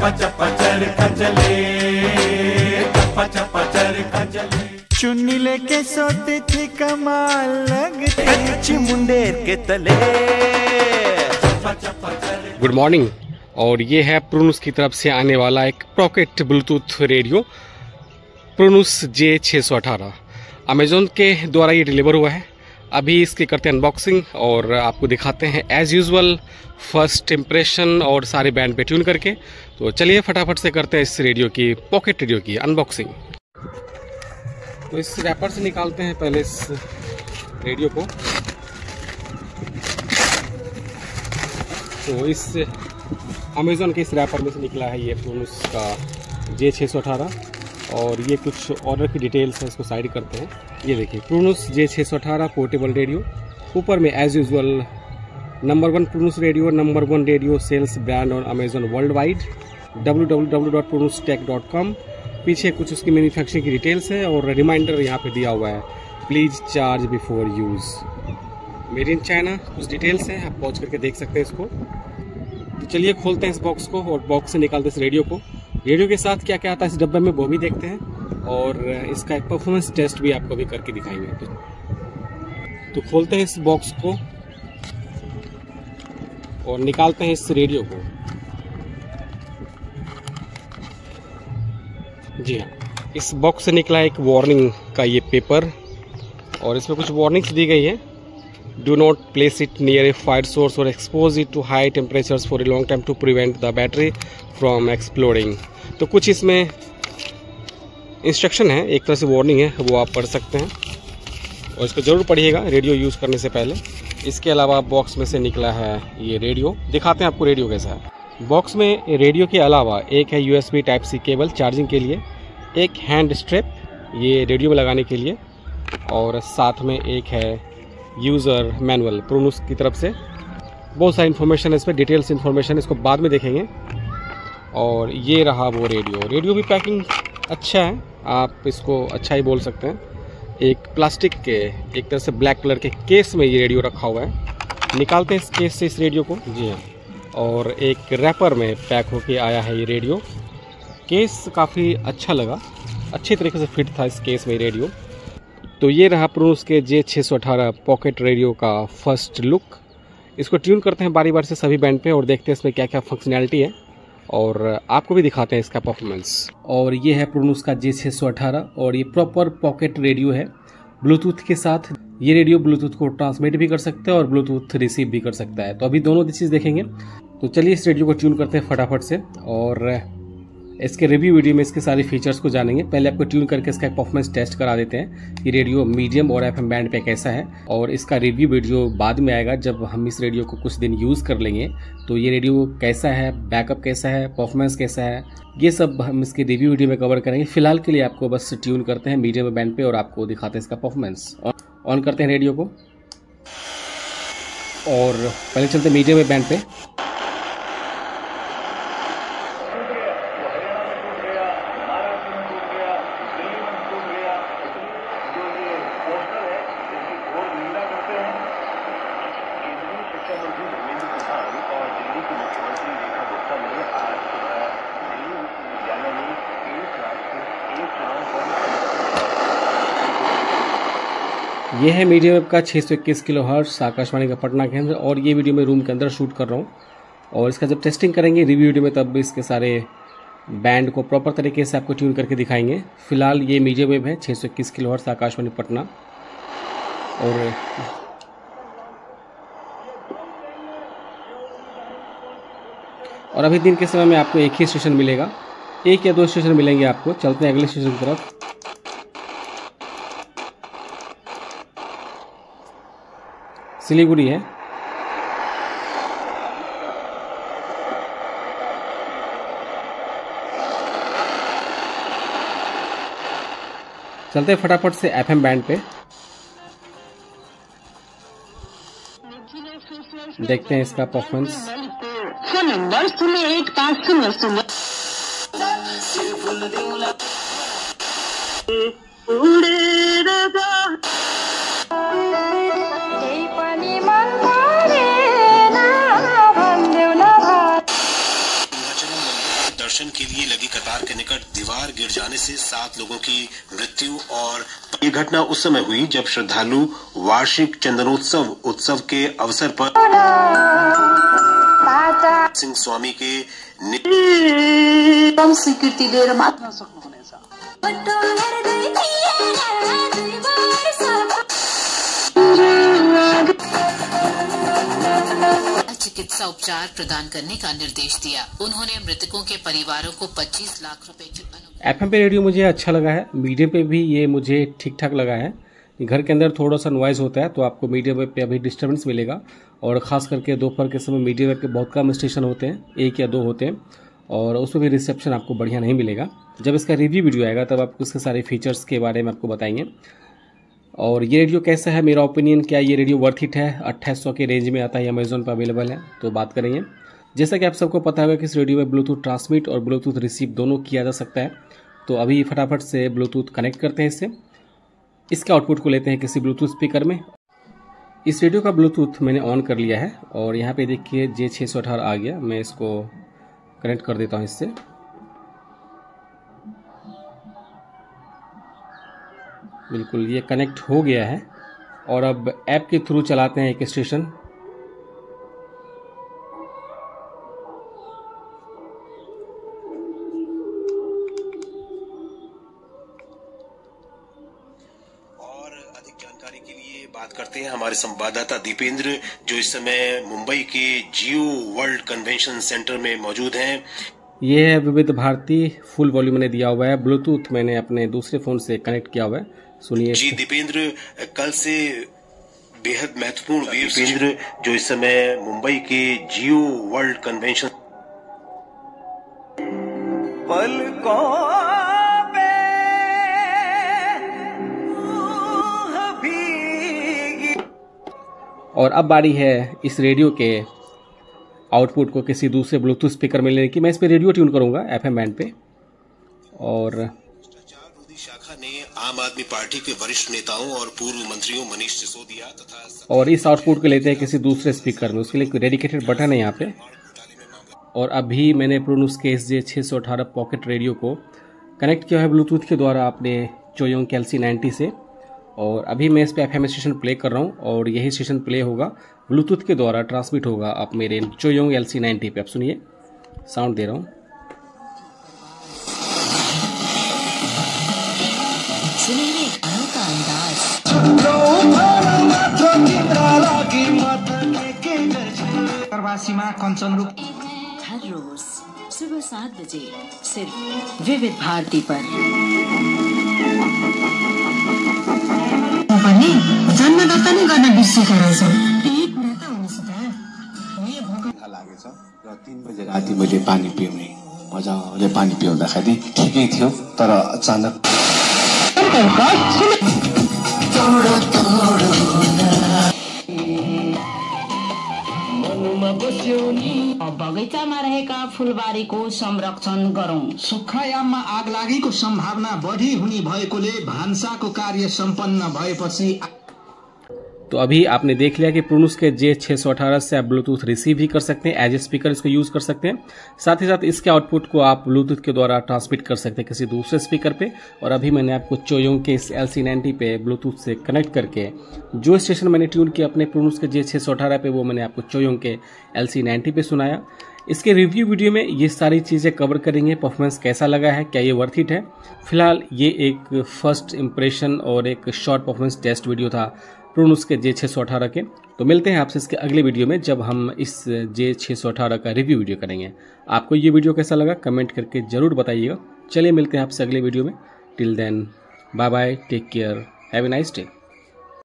चप्पा चप्पा चरखा चले, चप्पा चप्पा चरखा चले। चुन्नी लेके सोती थी कमाल लगती मुंडेर के तले। Good morning. और ये है प्रोनूस की तरफ से आने वाला एक pocket bluetooth radio Pronus J618। Amazon के द्वारा ये डिलीवर हुआ है। अभी इसकी करते हैं अनबॉक्सिंग और आपको दिखाते हैं एज यूजुअल फर्स्ट इम्प्रेशन और सारे बैंड पे ट्यून करके। तो चलिए फटाफट से करते हैं इस रेडियो की, पॉकेट रेडियो की अनबॉक्सिंग। तो इस रैपर से निकालते हैं पहले इस रेडियो को। तो इस अमेज़ॉन के इस रैपर में से निकला है ये प्रोनूस का J618 और ये कुछ ऑर्डर की डिटेल्स है, इसको साइड करते हैं। ये देखिए प्रोनूस J618 पोर्टेबल रेडियो। ऊपर में as usual number 1 Pronus radio, number 1 radio sales brand on Amazon world wide, www.pronustech.com। पीछे कुछ उसकी मैन्युफैक्चरिंग की डिटेल्स है और रिमाइंडर यहाँ पे दिया हुआ है, please charge before use, made in China. कुछ डिटेल्स है, आप पहुँच करके देख सकते हैं इसको। तो चलिए खोलते हैं इस बॉक्स को और बॉक्स से निकालते हैं इस रेडियो को। रेडियो के साथ क्या क्या आता है इस डब्बे में वो भी देखते हैं और इसका एक परफॉर्मेंस टेस्ट भी आपको भी करके दिखाएंगे। तो खोलते हैं इस बॉक्स को और निकालते हैं इस रेडियो को। जी हाँ, इस बॉक्स से निकला एक वार्निंग का ये पेपर और इसमें कुछ वार्निंग्स दी गई है। Do not place it near a fire source और expose it to high temperatures for a long time to prevent the battery from exploding. तो कुछ इसमें इंस्ट्रक्शन है, एक तरह से वार्निंग है, वो आप पढ़ सकते हैं और इसको ज़रूर पढ़िएगा रेडियो यूज़ करने से पहले। इसके अलावा बॉक्स में से निकला है ये रेडियो, दिखाते हैं आपको रेडियो कैसा है। बॉक्स में रेडियो के अलावा एक है USB Type-C केबल चार्जिंग के लिए, एक हैंड स्ट्रेप ये रेडियो में लगाने के लिए और साथ में एक है यूज़र मैनुअल प्रोनूस की तरफ से। बहुत सारी इन्फॉर्मेशन है इसमें, डिटेल्स इन्फॉर्मेशन, इसको बाद में देखेंगे। और ये रहा वो रेडियो। रेडियो भी पैकिंग अच्छा है, आप इसको अच्छा ही बोल सकते हैं। एक प्लास्टिक के एक तरह से ब्लैक कलर के केस में ये रेडियो रखा हुआ है। निकालते हैं इस केस से इस रेडियो को। जी हाँ, और एक रैपर में पैक होके आया है ये रेडियो। केस काफ़ी अच्छा लगा, अच्छे तरीके से फिट था इस केस में रेडियो। तो ये रहा प्रोनूस के J618 पॉकेट रेडियो का फर्स्ट लुक। इसको ट्यून करते हैं बारी बारी से सभी बैंड पे और देखते हैं इसमें क्या क्या फंक्शनैलिटी है और आपको भी दिखाते हैं इसका परफॉर्मेंस। और ये है प्रोनूस का J618 और ये प्रॉपर पॉकेट रेडियो है ब्लूटूथ के साथ। ये रेडियो ब्लूटूथ को ट्रांसमिट भी कर सकता है और ब्लूटूथ रिसीव भी कर सकता है। तो अभी दोनों चीज़ देखेंगे। तो चलिए इस रेडियो को ट्यून करते हैं फटाफट से और इसके रिव्यू वीडियो में इसके सारे फीचर्स को जानेंगे। पहले आपको ट्यून करके इसका परफॉर्मेंस टेस्ट करा देते हैं कि रेडियो मीडियम और FM बैंड पे कैसा है और इसका रिव्यू वीडियो बाद में आएगा जब हम इस रेडियो को कुछ दिन यूज़ कर लेंगे। तो ये रेडियो कैसा है, बैकअप कैसा है, परफॉर्मेंस कैसा है, ये सब हम इसके रिव्यू वीडियो में कवर करेंगे। फिलहाल के लिए आपको बस ट्यून करते हैं मीडियम बैंड पे और आपको दिखाते हैं इसका परफॉर्मेंस। ऑन करते हैं रेडियो को और पहले चलते हैं मीडियम बैंड पे। ये है मीडियम वेव का 621 किलोहर्ट्ज़ आकाशवाणी का पटना केंद्र और ये वीडियो मैं रूम के अंदर शूट कर रहा हूँ और इसका जब टेस्टिंग करेंगे रिव्यू वीडियो में तब इसके सारे बैंड को प्रॉपर तरीके से आपको ट्यून करके दिखाएंगे। फिलहाल ये मीडियम वेव है 621 किलोहर्ट्ज़ आकाशवाणी पटना। और अभी दिन के समय में आपको एक ही स्टेशन मिलेगा, एक या दो स्टेशन मिलेंगे आपको। चलते हैं अगले स्टेशन की तरफ। सिलीगुड़ी है। चलते हैं फटाफट से FM बैंड पे, देखते हैं इसका परफॉर्मेंस। नंबर 01500 दर्शन के लिए लगी कतार के निकट दीवार गिर जाने से 7 लोगों की मृत्यु। और ये घटना उस समय हुई जब श्रद्धालु वार्षिक चंदनोत्सव उत्सव के अवसर पर सिंह स्वामी के स्वीकृति लिएर मात्र सक्नुहुनेछ। चिकित्सा उपचार प्रदान करने का निर्देश दिया। उन्होंने मृतकों के परिवारों को 25 लाख रुपए की FM पे रेडियो मुझे अच्छा लगा है, मीडियम पे भी ये मुझे ठीक ठाक लगा है। घर के अंदर थोड़ा सा नॉइज़ होता है तो आपको मीडियम पे अभी डिस्टर्बेंस मिलेगा, और ख़ास करके दोपहर के समय मीडियम पे बहुत कम स्टेशन होते हैं, 1 या 2 होते हैं, और उसमें भी रिसेप्शन आपको बढ़िया नहीं मिलेगा। जब इसका रिव्यू वीडियो आएगा तब आपको इसके सारे फीचर्स के बारे में आपको बताएंगे। और ये रेडियो कैसा है, मेरा ओपिनियन, क्या ये रेडियो वर्थ इट है? 2800 के रेंज में आता है, अमेजोन पर अवेलेबल है, तो बात करेंगे। जैसा कि आप सबको पता होगा कि इस रेडियो में ब्लूटूथ ट्रांसमिट और ब्लूटूथ रिसीव दोनों किया जा सकता है। तो अभी फटाफट से ब्लूटूथ कनेक्ट करते हैं इससे, इसके आउटपुट को लेते हैं किसी ब्लूटूथ स्पीकर में। इस रेडियो का ब्लूटूथ मैंने ऑन कर लिया है और यहाँ पे देखिए J618 आ गया। मैं इसको कनेक्ट कर देता हूँ इससे। बिल्कुल ये कनेक्ट हो गया है और अब ऐप के थ्रू चलाते हैं एक स्टेशन। और अधिक जानकारी के लिए बात करते हैं हमारे संवाददाता दीपेंद्र, जो इस समय मुंबई के जियो वर्ल्ड कन्वेंशन सेंटर में मौजूद हैं। ये है विविध भारती, फुल वॉल्यूम मैंने दिया हुआ है, ब्लूटूथ मैंने अपने दूसरे फोन से कनेक्ट किया हुआ है। सुनिए जी दीपेंद्र, कल से बेहद महत्वपूर्ण दीपेंद्र, जो इस समय मुंबई के जियो वर्ल्ड कन्वेंशन और अब बारी है इस रेडियो के आउटपुट को किसी दूसरे ब्लूटूथ स्पीकर में लेने की। मैं इस पे रेडियो ट्यून करूंगा FM बैंड पे। और शाखा ने आम आदमी पार्टी के वरिष्ठ नेताओं और पूर्व मंत्रियों मनीष सिसोदिया तथा और इस आउटपुट को लेते हैं किसी दूसरे स्पीकर में, उसके लिए कोई डेडिकेटेड बटन है यहाँ पे। और अभी मैंने प्रोनूस के SJ618 पॉकेट रेडियो को कनेक्ट किया है ब्लूटूथ के द्वारा अपने चोयोंग LC90 से, और अभी मैं इस पे FM स्टेशन प्ले कर रहा हूँ और यही स्टेशन प्ले होगा ब्लूटूथ के द्वारा, ट्रांसमिट होगा अब मेरे चोयोंग LC90 पे। आप सुनिए, साउंड दे रहा हूँ। हर रोज सुबह 7 बजे सिर्फ विविध भारती पर। जन्मदत्ता नै गर्न बिर्सेका रहेछौ। यही कुरा त हुन्छ त। लागेछ र 3 बजे राति मैले पानी पिउने, मजाले पानी पिउँदाखेरि ठिकै थियो, तर अचानक बगैँचामा रहेका फुलबारीको संरक्षण गरौं। सुक्खायाममा आग लागेको सम्भावना बढी हुने भएकोले भान्साको कार्य सम्पन्न भएपछि। तो अभी आपने देख लिया कि प्रोनूस के J618 से आप ब्लूटूथ रिसीव भी कर सकते हैं, एज ए स्पीकर इसको यूज कर सकते हैं। साथ ही साथ इसके आउटपुट को आप ब्लूटूथ के द्वारा ट्रांसमिट कर सकते हैं किसी दूसरे स्पीकर पे। और अभी मैंने आपको चोयोंग के इस LC90 पे ब्लूटूथ से कनेक्ट करके जो स्टेशन मैंने ट्यून किया अपने प्रोनूस के J618 पे, वो मैंने आपको चोयोंग के LC90 पे सुनाया। इसके रिव्यू वीडियो में ये सारी चीज़ें कवर करेंगे, परफॉर्मेंस कैसा लगा है, क्या ये वर्थ इट है। फिलहाल ये एक फर्स्ट इंप्रेशन और एक शॉर्ट परफॉर्मेंस टेस्ट वीडियो था प्रोनूस के J618 के। तो मिलते हैं आपसे इसके अगले वीडियो में जब हम इस J618 का रिव्यू वीडियो करेंगे। आपको ये वीडियो कैसा लगा कमेंट करके ज़रूर बताइएगा। चलिए मिलते हैं आपसे अगले वीडियो में। Till then bye bye, take care, have a nice day.